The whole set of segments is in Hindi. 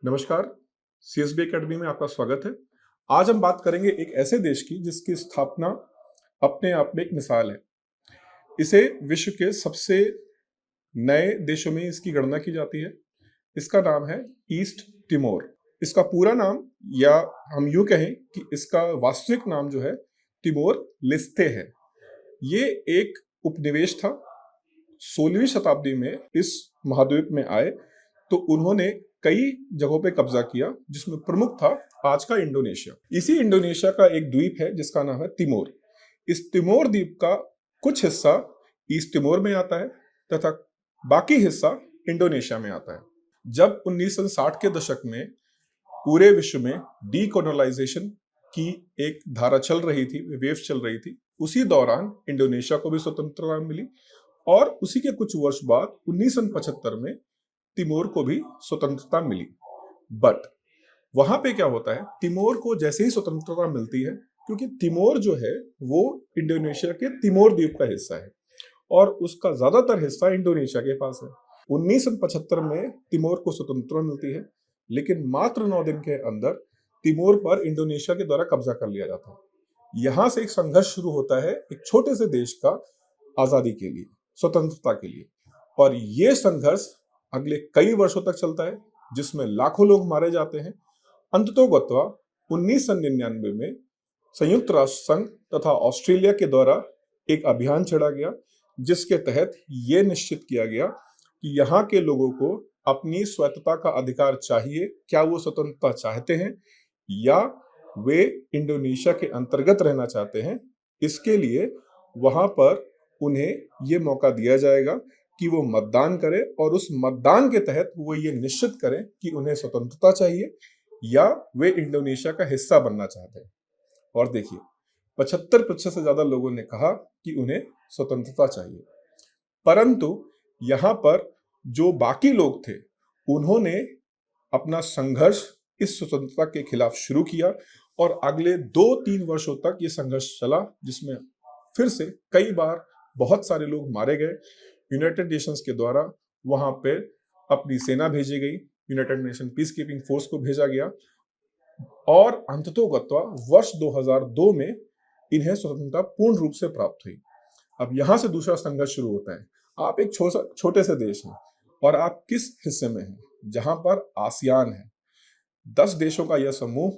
नमस्कार। सीएसबी एकेडमी में आपका स्वागत है। आज हम बात करेंगे एक ऐसे देश की जिसकी स्थापना अपने आप में एक मिसाल है। इसे विश्व के सबसे नए देशों में इसकी गणना की जाती है। इसका नाम है ईस्ट तिमोर। इसका पूरा नाम, या हम यूं कहें कि इसका वास्तविक नाम जो है तिमोर लेस्ते है। ये एक उपनिवेश था। 16वीं शताब्दी में इस महाद्वीप में आए तो उन्होंने कई जगहों पे कब्जा किया, जिसमें प्रमुख था आज का इंडोनेशिया। इसी इंडोनेशिया का एक द्वीप है जिसका नाम है तिमोर। इस तिमोर द्वीप का कुछ हिस्सा ईस्ट तिमोर में आता है तथा बाकी हिस्सा इंडोनेशिया में आता है। जब 1960 के दशक में पूरे विश्व में डीकोलोनाइजेशन की एक धारा चल रही थी, वेव चल रही थी, उसी दौरान इंडोनेशिया को भी स्वतंत्रता मिली और उसी के कुछ वर्ष बाद 1975 में तिमोर को भी स्वतंत्रता मिली। बट वहां पे क्या होता है, तिमोर को जैसे ही स्वतंत्रता मिलती है, क्योंकि तिमोर जो है वो इंडोनेशिया के तिमोर द्वीप का हिस्सा है और उसका ज्यादातर हिस्सा इंडोनेशिया के पास है। 1975 में तिमोर को स्वतंत्रता मिलती है, लेकिन मात्र 9 दिन के अंदर तिमोर पर इंडोनेशिया के द्वारा कब्जा कर लिया जाता है। यहां से एक संघर्ष शुरू होता है एक छोटे से देश का आजादी के लिए, स्वतंत्रता के लिए। और ये संघर्ष अगले कई वर्षों तक चलता है, जिसमें लाखों लोग मारे जाते हैं। अंततोगत्वा 1999 में संयुक्त राष्ट्र संघ तथा ऑस्ट्रेलिया के द्वारा एक अभियान छेड़ा गया, जिसके तहत यह निश्चित किया गया कि यहाँ के लोगों को अपनी स्वायत्तता का अधिकार चाहिए। क्या वो स्वतंत्रता चाहते हैं या वे इंडोनेशिया के अंतर्गत रहना चाहते हैं, इसके लिए वहां पर उन्हें ये मौका दिया जाएगा कि वो मतदान करें और उस मतदान के तहत वो ये निश्चित करें कि उन्हें स्वतंत्रता चाहिए या वे इंडोनेशिया का हिस्सा बनना चाहते हैं। और देखिए, 75% से ज्यादा लोगों ने कहा कि उन्हें स्वतंत्रता चाहिए। परंतु यहां पर जो बाकी लोग थे, उन्होंने अपना संघर्ष इस स्वतंत्रता के खिलाफ शुरू किया और अगले 2-3 वर्षों तक ये संघर्ष चला, जिसमें फिर से कई बार बहुत सारे लोग मारे गए। यूनाइटेड नेशंस के द्वारा वहां पे अपनी सेना भेजी गई, United nation peace keeping force को भेजा गया और अंततोगत्वा वर्ष 2002 में इन्हें स्वतंत्रता पूर्ण रूप से प्राप्त हुई। अब यहां से दूसरा संघर्ष शुरू होता है। आप एक छोटे से देश हैं और आप किस हिस्से में हैं, जहां पर आसियान है। 10 देशों का यह समूह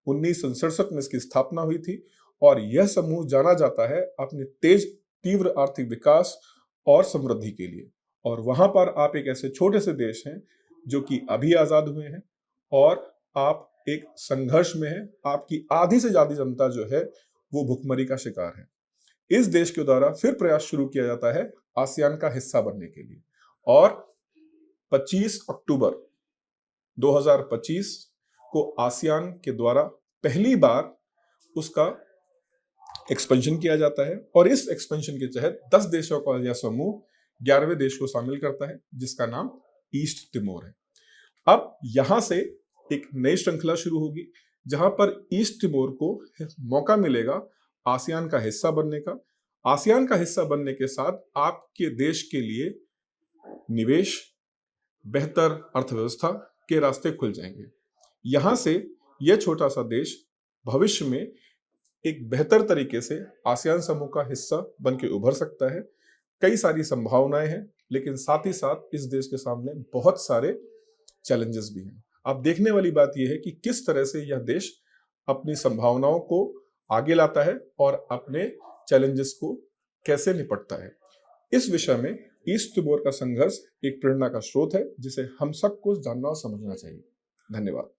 1967 में इसकी स्थापना हुई थी और यह समूह जाना जाता है अपने तेज तीव्र आर्थिक विकास और समृद्धि के लिए। और वहां पर आप एक ऐसे छोटे से देश हैं जो कि अभी आजाद हुए हैं और आप एक संघर्ष में हैं। आपकी आधी से ज्यादा जनता जो है वो भुखमरी का शिकार है। इस देश के द्वारा फिर प्रयास शुरू किया जाता है आसियान का हिस्सा बनने के लिए और 25 अक्टूबर 2025 को आसियान के द्वारा पहली बार उसका एक्सपेंशन किया जाता है और इस एक्सपेंशन के तहत 10 देशों का यह समूह 11वें देश को शामिल करता है, जिसका नाम ईस्ट तिमोर है। अब यहां से एक नई श्रृंखला शुरू होगी, जहां पर ईस्ट तिमोर को मौका मिलेगा आसियान का हिस्सा बनने का। आसियान का हिस्सा बनने के साथ आपके देश के लिए निवेश, बेहतर अर्थव्यवस्था के रास्ते खुल जाएंगे। यहां से यह छोटा सा देश भविष्य में एक बेहतर तरीके से आसियान समूह का हिस्सा बन के उभर सकता है। कई सारी संभावनाएं हैं, लेकिन साथ ही साथ इस देश के सामने बहुत सारे चैलेंजेस भी हैं। अब देखने वाली बात यह है कि किस तरह से यह देश अपनी संभावनाओं को आगे लाता है और अपने चैलेंजेस को कैसे निपटता है। इस विषय में ईस्ट तिमोर का संघर्ष एक प्रेरणा का स्रोत है, जिसे हम सबको जानना और समझना चाहिए। धन्यवाद।